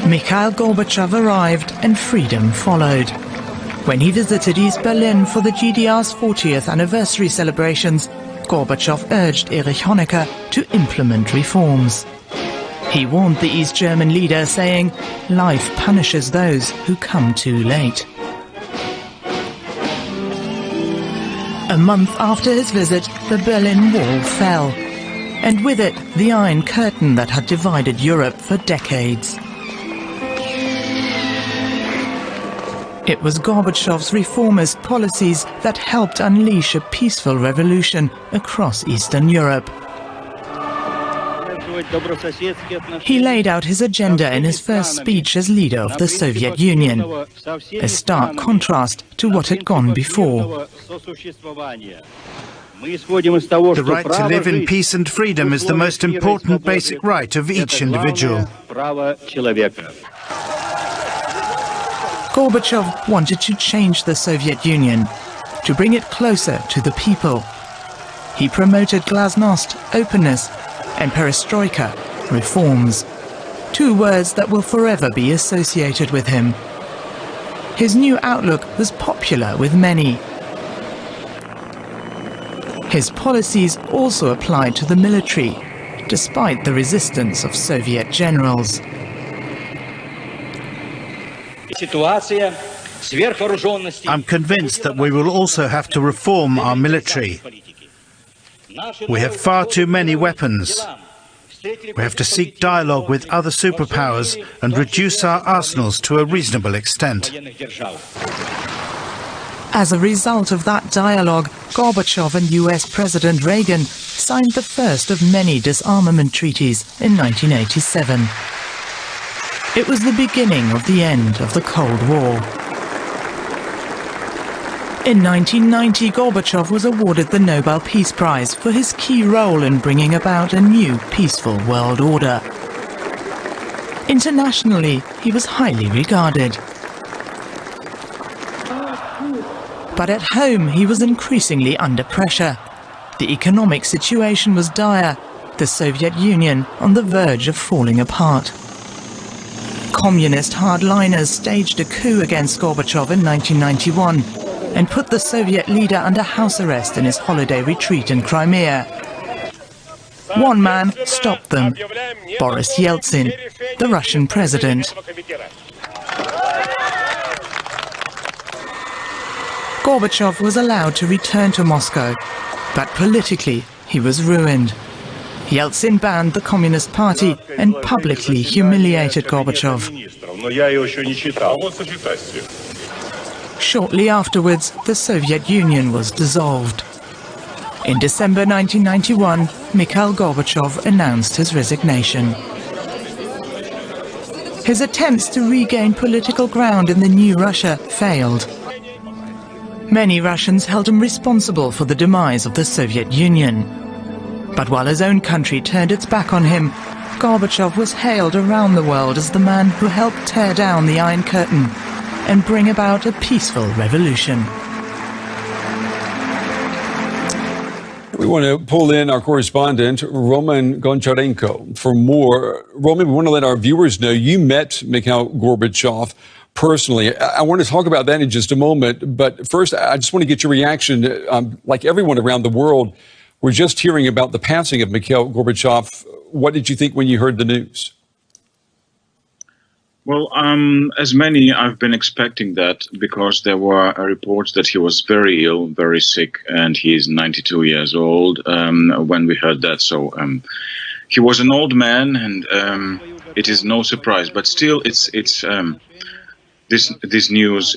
Mikhail Gorbachev arrived and freedom followed. When he visited East Berlin for the GDR's 40th anniversary celebrations, Gorbachev urged Erich Honecker to implement reforms. He warned the East German leader, saying, "Life punishes those who come too late." A month after his visit, the Berlin Wall fell, and with it, the Iron Curtain that had divided Europe for decades. It was Gorbachev's reformist policies that helped unleash a peaceful revolution across Eastern Europe. He laid out his agenda in his first speech as leader of the Soviet Union, a stark contrast to what had gone before. The right to live in peace and freedom is the most important basic right of each individual. Gorbachev wanted to change the Soviet Union, to bring it closer to the people. He promoted glasnost, openness, and perestroika, reforms, two words that will forever be associated with him. His new outlook was popular with many. His policies also applied to the military, despite the resistance of Soviet generals. I'm convinced that we will also have to reform our military. We have far too many weapons. We have to seek dialogue with other superpowers and reduce our arsenals to a reasonable extent. As a result of that dialogue, Gorbachev and US President Reagan signed the first of many disarmament treaties in 1987. It was the beginning of the end of the Cold War. In 1990, Gorbachev was awarded the Nobel Peace Prize for his key role in bringing about a new peaceful world order. Internationally, he was highly regarded. But at home, he was increasingly under pressure. The economic situation was dire, the Soviet Union on the verge of falling apart. Communist hardliners staged a coup against Gorbachev in 1991 and put the Soviet leader under house arrest in his holiday retreat in Crimea. One man stopped them, Boris Yeltsin, the Russian president. Gorbachev was allowed to return to Moscow, but politically he was ruined. Yeltsin banned the Communist Party and publicly humiliated Gorbachev. Shortly afterwards, the Soviet Union was dissolved. In December 1991, Mikhail Gorbachev announced his resignation. His attempts to regain political ground in the new Russia failed. Many Russians held him responsible for the demise of the Soviet Union. But while his own country turned its back on him, Gorbachev was hailed around the world as the man who helped tear down the Iron Curtain and bring about a peaceful revolution. We want to pull in our correspondent, Roman Goncharenko, for more. Roman, we want to let our viewers know you met Mikhail Gorbachev personally. I want to talk about that in just a moment. But first, I just want to get your reaction. Like everyone around the world, we're just hearing about the passing of Mikhail Gorbachev. What did you think when you heard the news? Well, as many, I've been expecting that because there were reports that he was very ill, very sick, and he's 92 years old when we heard that. So he was an old man, and it is no surprise. But still, this news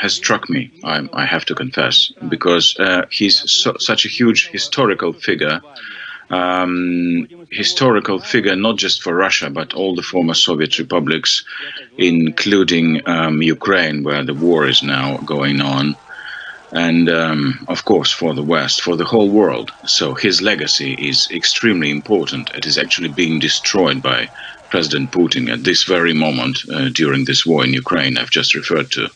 has struck me. I have to confess, because he's such a huge historical figure. Not just for Russia, but all the former Soviet republics, including Ukraine, where the war is now going on, and of course for the West, for the whole world. So his legacy is extremely important. It is actually being destroyed by President Putin at this very moment during this war in Ukraine I've just referred to.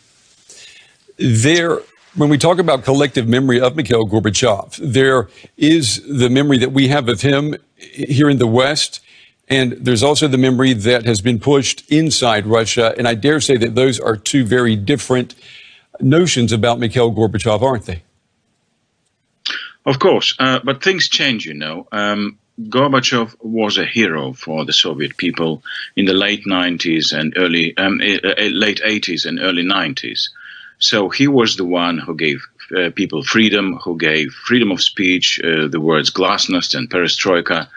When we talk about collective memory of Mikhail Gorbachev, there is the memory that we have of him here in the West. And there's also the memory that has been pushed inside Russia. And I dare say that those are two very different notions about Mikhail Gorbachev, aren't they? Of course, but things change, you know. Gorbachev was a hero for the Soviet people in the late 90s and late 80s and early 90s. So he was the one who gave people freedom, who gave freedom of speech, the words glasnost and perestroika,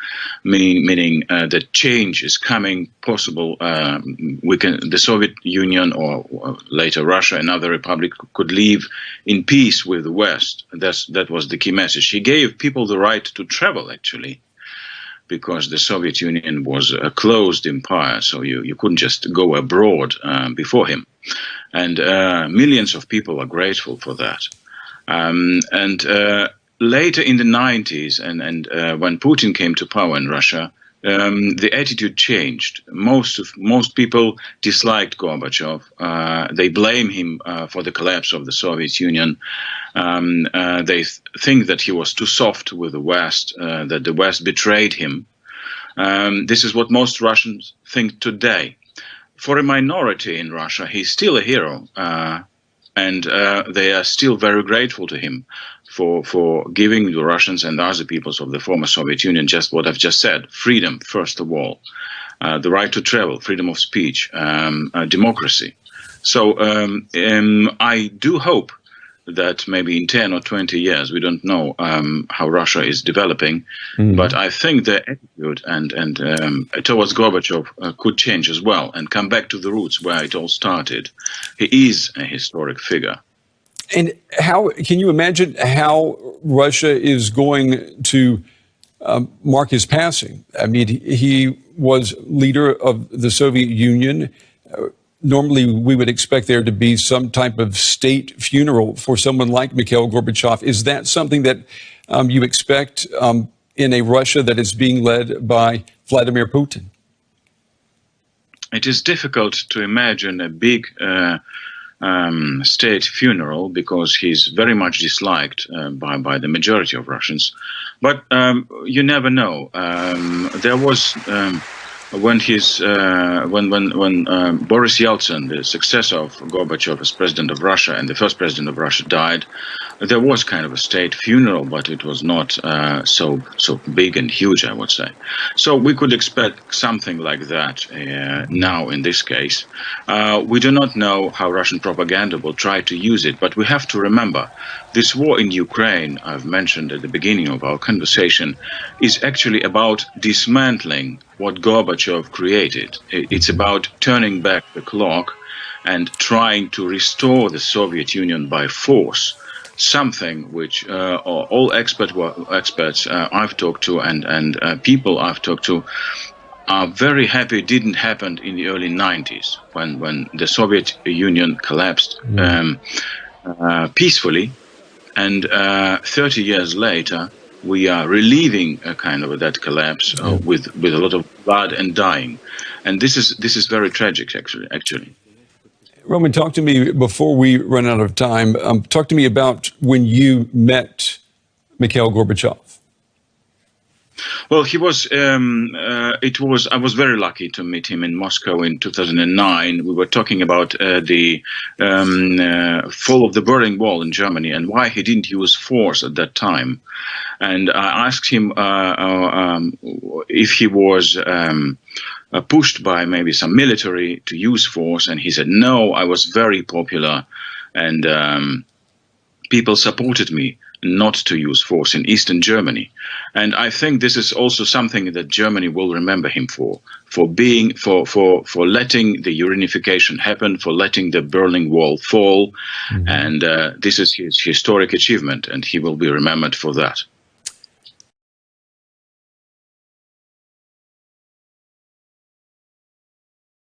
meaning that change is coming, possible. The Soviet Union or later Russia, another republic, could live in peace with the West. That was the key message. He gave people the right to travel, actually, because the Soviet Union was a closed empire, so you couldn't just go abroad before him. And millions of people are grateful for that. Later in the 90s, and when Putin came to power in Russia, the attitude changed. Most people disliked Gorbachev. They blame him for the collapse of the Soviet Union. They think that he was too soft with the West, that the West betrayed him. This is what most Russians think today. For a minority in Russia, he's still a hero, and they are still very grateful to him for giving the Russians and other peoples of the former Soviet Union just what I've just said: freedom, first of all, the right to travel, freedom of speech, democracy. So I do hope that maybe in 10 or 20 years, we don't know how Russia is developing, but I think the attitude and towards Gorbachev could change as well and come back to the roots where it all started. He is a historic figure. And how can you imagine how Russia is going to mark his passing? I mean, he was leader of the Soviet Union. Normally, we would expect there to be some type of state funeral for someone like Mikhail Gorbachev. Is that something that you expect in a Russia that is being led by Vladimir Putin? It is difficult to imagine a big state funeral because he's very much disliked by the majority of Russians. But you never know. There was when Boris Yeltsin, the successor of Gorbachev as president of Russia and the first president of Russia, died, there was kind of a state funeral, but it was not so big and huge, I would say. So we could expect something like that now in this case. We do not know how Russian propaganda will try to use it, but we have to remember this war in Ukraine, I've mentioned at the beginning of our conversation, is actually about dismantling what Gorbachev created. It's about turning back the clock and trying to restore the Soviet Union by force, something which all experts I've talked to and people I've talked to are very happy didn't happen in the early 90s when the Soviet Union collapsed peacefully. And 30 years later, we are relieving a kind of that collapse with a lot of blood and dying. And this is very tragic, actually. Roman, talk to me before we run out of time. Talk to me about when you met Mikhail Gorbachev. Well, he was. I was very lucky to meet him in Moscow in 2009. We were talking about the fall of the Berlin Wall in Germany and why he didn't use force at that time. And I asked him if he was pushed by maybe some military to use force, and he said, "No, I was very popular, and people supported me not to use force in Eastern Germany." And I think this is also something that Germany will remember him for letting the reunification happen, for letting the Berlin Wall fall. And this is his historic achievement, and he will be remembered for that.